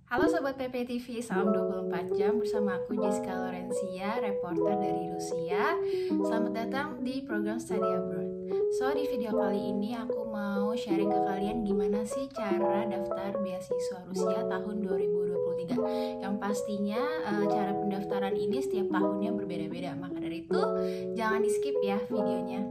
Halo Sobat PPTV, salam 24 jam bersama aku Jessica Lorencia, reporter dari Rusia. Selamat datang di program Study Abroad. So, di video kali ini aku mau sharing ke kalian gimana sih cara daftar beasiswa Rusia tahun 2023. Yang pastinya cara pendaftaran ini setiap tahunnya berbeda-beda. Maka dari itu, jangan di skip ya videonya.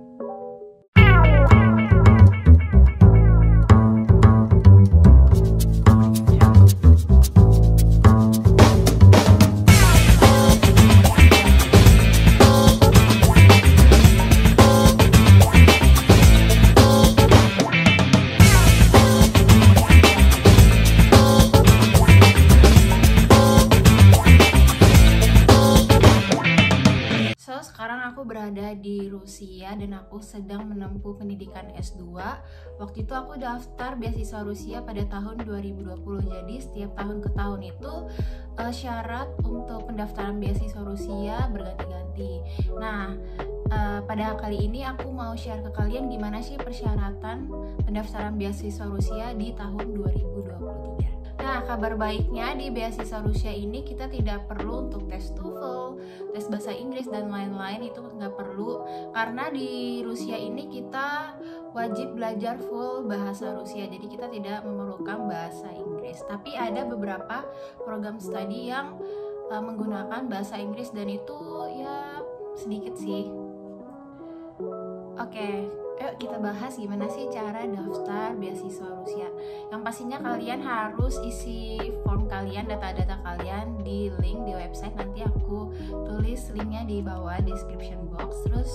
Sekarang aku berada di Rusia dan aku sedang menempuh pendidikan S2. Waktu itu aku daftar beasiswa Rusia pada tahun 2020. Jadi setiap tahun ke tahun itu syarat untuk pendaftaran beasiswa Rusia berganti-ganti. Nah, pada kali ini aku mau share ke kalian gimana sih persyaratan pendaftaran beasiswa Rusia di tahun 2023. Nah, kabar baiknya di beasiswa Rusia ini kita tidak perlu untuk tes TOEFL, tes bahasa Inggris dan lain-lain, itu nggak perlu karena di Rusia ini kita wajib belajar full bahasa Rusia, jadi kita tidak memerlukan bahasa Inggris. Tapi ada beberapa program studi yang menggunakan bahasa Inggris dan itu ya sedikit sih. Oke, yuk kita bahas gimana sih cara daftar beasiswa Rusia. Yang pastinya kalian harus isi form kalian, data-data kalian di link di website. Nanti aku tulis linknya di bawah description box. Terus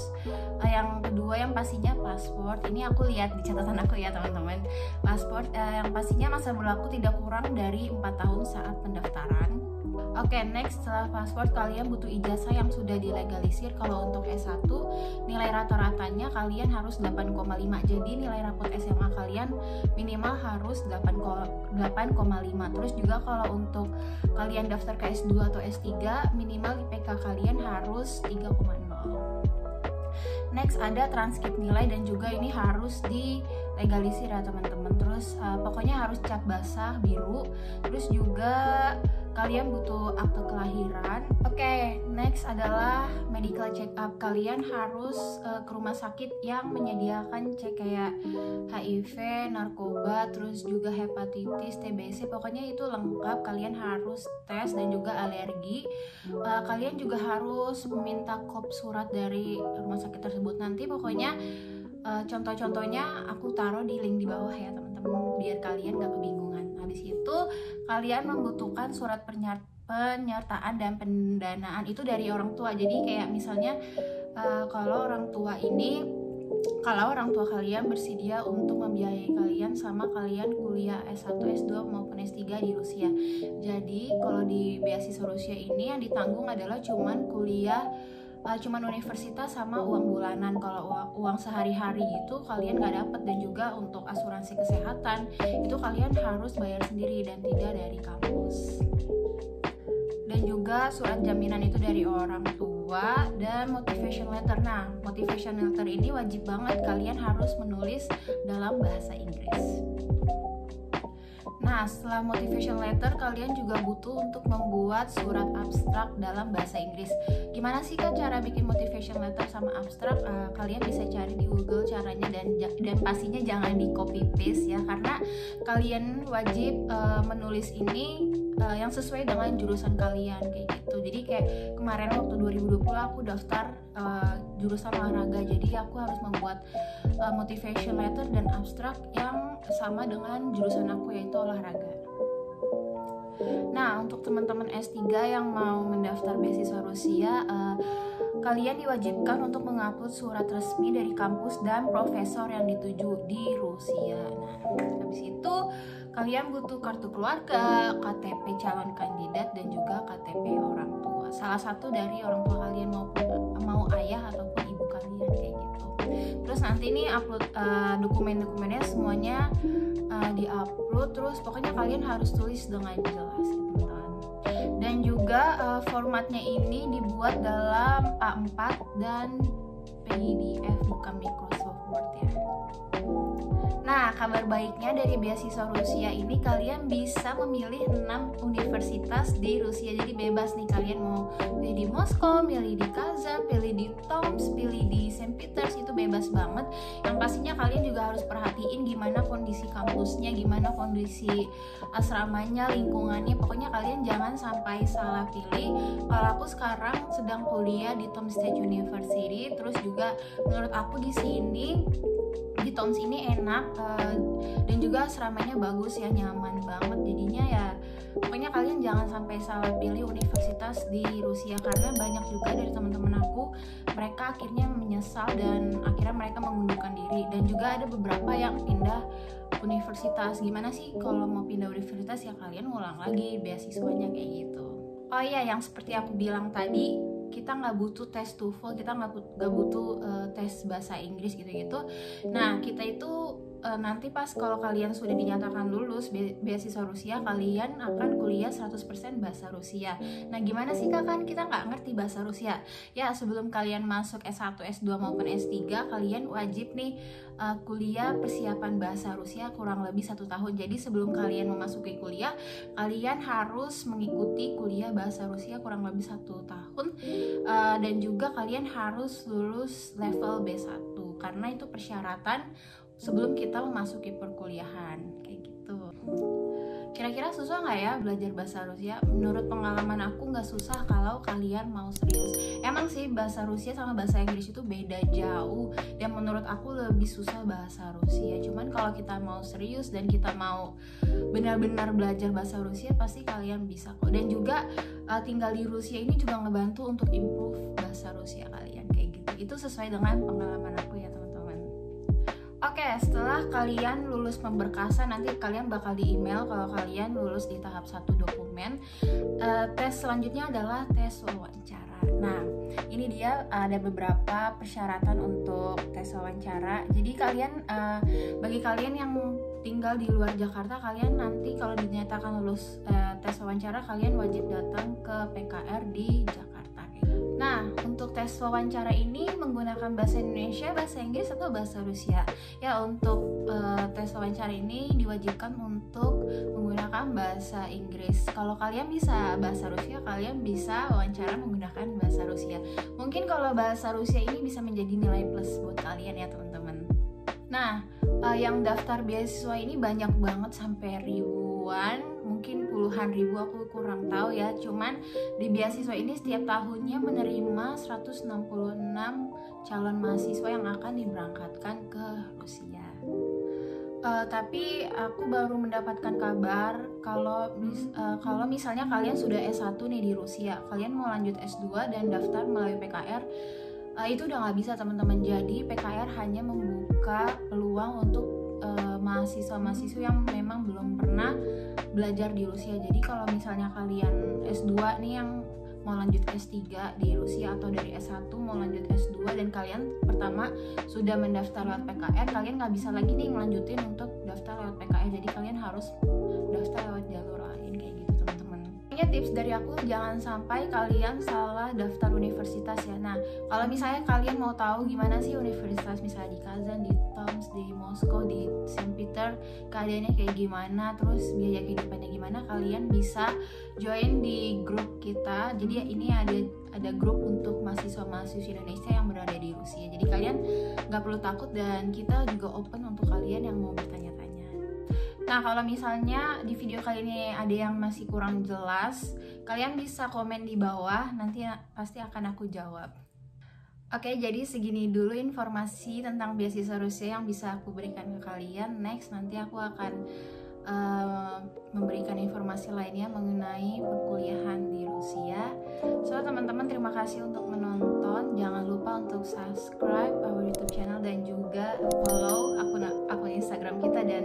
yang kedua yang pastinya paspor. Ini aku lihat di catatan aku ya teman-teman. Paspor yang pastinya masa berlaku tidak kurang dari 4 tahun saat pendaftaran. Oke, next, setelah paspor kalian butuh ijazah yang sudah dilegalisir. Kalau untuk S1 nilai rata-ratanya kalian harus 8,5. Jadi nilai rapot SMA kalian minimal harus 8,5. Terus juga kalau untuk kalian daftar ke S2 atau S3 minimal IPK kalian harus 3,0. Next ada transkrip nilai dan juga ini harus dilegalisir ya teman-teman. Terus pokoknya harus cat basah biru. Terus juga kalian butuh akte kelahiran. Oke, next adalah medical check up. Kalian harus ke rumah sakit yang menyediakan cek kayak HIV, narkoba, terus juga hepatitis, TBC. Pokoknya itu lengkap. Kalian harus tes dan juga alergi. Kalian juga harus meminta kop surat dari rumah sakit tersebut. Nanti pokoknya contoh-contohnya aku taruh di link di bawah ya teman-teman, biar kalian gak kebingungan. Habis itu kalian membutuhkan surat penyertaan dan pendanaan itu dari orang tua. Jadi kayak misalnya kalau orang tua kalian bersedia untuk membiayai kalian sama kalian kuliah S1, S2 maupun S3 di Rusia. Jadi kalau di beasiswa Rusia ini yang ditanggung adalah cuman universitas sama uang bulanan. Kalau uang sehari-hari itu kalian nggak dapat, dan juga untuk asuransi kesehatan itu kalian harus bayar sendiri dan tidak dari kampus. Dan juga surat jaminan itu dari orang tua dan motivation letter. Nah, motivation letter ini wajib banget kalian harus menulis dalam bahasa Inggris. Nah, setelah motivation letter, kalian juga butuh untuk membuat surat abstrak dalam bahasa Inggris. Gimana sih Kak cara bikin motivation letter sama abstrak? Kalian bisa cari di Google caranya, dan pastinya jangan di copy paste ya, karena kalian wajib menulis ini yang sesuai dengan jurusan kalian kayak gitu. Jadi kayak kemarin waktu 2020 aku daftar jurusan olahraga, jadi aku harus membuat motivation letter dan abstrak yang sama dengan jurusan aku, yaitu olahraga. Nah, untuk teman-teman S3 yang mau mendaftar beasiswa Rusia, kalian diwajibkan untuk mengupload surat resmi dari kampus dan profesor yang dituju di Rusia. Nah, habis itu kalian butuh kartu keluarga, KTP calon kandidat, dan juga KTP orang tua. Salah satu dari orang tua kalian mau ayah ataupun ibu kalian kayak gitu. Terus nanti ini upload dokumen-dokumennya semuanya diupload. Terus pokoknya kalian harus tulis dengan jelas teman-teman. Dan juga formatnya ini dibuat dalam A4 dan PDF, bukan Microsoft Word ya. Nah, kabar baiknya dari beasiswa Rusia ini kalian bisa memilih 6 universitas di Rusia. Jadi bebas nih, kalian mau pilih di Moskow, pilih di Kazan, pilih di Tomsk, pilih di Saint Peters, itu bebas banget. Yang pastinya kalian juga harus perhatiin gimana kondisi kampusnya, gimana kondisi asramanya, lingkungannya. Pokoknya kalian jangan sampai salah pilih. Kalau aku sekarang sedang kuliah di Tomsk State University, terus juga menurut aku di sini di Tomsk ini enak, dan juga asramanya bagus ya, nyaman banget. Jadinya ya pokoknya kalian jangan sampai salah pilih universitas di Rusia, karena banyak juga dari teman-teman aku mereka akhirnya menyesal dan akhirnya mereka mengundurkan diri. Dan juga ada beberapa yang pindah universitas. Gimana sih kalau mau pindah universitas, ya kalian ulang lagi beasiswanya kayak gitu. Oh iya, yang seperti aku bilang tadi, kita nggak butuh tes TOEFL, kita nggak butuh tes bahasa Inggris gitu-gitu. Nah, kita itu nanti pas kalau kalian sudah dinyatakan lulus beasiswa Rusia, kalian akan kuliah 100% bahasa Rusia. Nah, gimana sih Kak, kan kita nggak ngerti bahasa Rusia. Ya, sebelum kalian masuk S1, S2 maupun S3, kalian wajib nih kuliah persiapan bahasa Rusia kurang lebih 1 tahun. Jadi sebelum kalian memasuki kuliah, kalian harus mengikuti kuliah bahasa Rusia kurang lebih 1 tahun, dan juga kalian harus lulus level B1 karena itu persyaratan sebelum kita memasuki perkuliahan kayak gitu. Kira-kira susah nggak ya belajar bahasa Rusia? Menurut pengalaman aku nggak susah kalau kalian mau serius. Emang sih bahasa Rusia sama bahasa Inggris itu beda jauh, dan menurut aku lebih susah bahasa Rusia. Cuman kalau kita mau serius dan kita mau benar-benar belajar bahasa Rusia, pasti kalian bisa kok. Dan juga tinggal di Rusia ini juga ngebantu untuk improve bahasa Rusia kalian kayak gitu. Itu sesuai dengan pengalaman aku ya teman-teman. Oke, setelah kalian lulus pemberkasan, nanti kalian bakal di email kalau kalian lulus di tahap 1 dokumen. Tes selanjutnya adalah tes wawancara. Nah, ini dia ada beberapa persyaratan untuk tes wawancara. Jadi kalian, bagi kalian yang tinggal di luar Jakarta, kalian nanti kalau dinyatakan lulus tes wawancara, kalian wajib datang ke PKR di Jakarta. Nah, untuk tes wawancara ini menggunakan bahasa Indonesia, bahasa Inggris, atau bahasa Rusia. Ya, untuk tes wawancara ini diwajibkan untuk menggunakan bahasa Inggris. Kalau kalian bisa bahasa Rusia, kalian bisa wawancara menggunakan bahasa Rusia. Mungkin kalau bahasa Rusia ini bisa menjadi nilai plus buat kalian ya teman-teman. Nah, yang daftar beasiswa ini banyak banget, sampai ribuan, mungkin puluhan ribu, aku kurang tahu ya. Cuman di beasiswa ini setiap tahunnya menerima 166 calon mahasiswa yang akan diberangkatkan ke Rusia. Tapi aku baru mendapatkan kabar kalau misalnya kalian sudah S1 nih di Rusia, kalian mau lanjut S2 dan daftar melalui PKR, itu udah nggak bisa teman-teman. Jadi PKR hanya membuka peluang untuk mahasiswa-mahasiswa yang memang belum pernah belajar di Rusia. Jadi kalau misalnya kalian S2 nih yang mau lanjut S3 di Rusia, atau dari S1 mau lanjut S2 dan kalian pertama sudah mendaftar lewat PKR, kalian nggak bisa lagi nih melanjutin untuk daftar lewat PKR. Jadi kalian harus daftar lewat jalur lain kayak gitu teman-teman. Ini tips dari aku, jangan sampai kalian salah daftar universitas ya. Nah, kalau misalnya kalian mau tahu gimana sih universitas misalnya di Kazan, di Tomsk, di Moskow, di Saint Peter, keadaannya kayak gimana, terus biaya kehidupannya gimana, kalian bisa join di grup kita. Jadi ya, ini ada grup untuk mahasiswa-mahasiswa Indonesia yang berada di Rusia. Jadi kalian nggak perlu takut, dan kita juga open untuk kalian yang mau bertanya-tanya. Nah, kalau misalnya di video kali ini ada yang masih kurang jelas, kalian bisa komen di bawah, nanti pasti akan aku jawab. Oke, jadi segini dulu informasi tentang beasiswa Rusia yang bisa aku berikan ke kalian. Next, nanti aku akan memberikan informasi lainnya mengenai perkuliahan di Rusia. So, teman-teman, terima kasih untuk menonton. Jangan lupa untuk subscribe our YouTube channel dan juga follow akun Instagram kita dan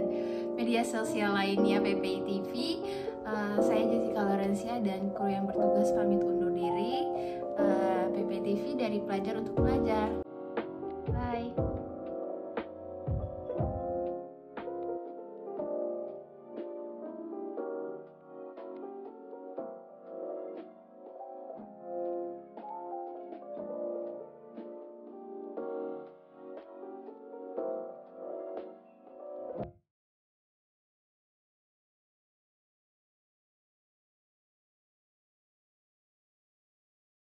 media sosial lainnya PPI TV. Saya Jessica Lorencia dan kru yang bertugas pamit undur diri. PPI TV dari pelajar untuk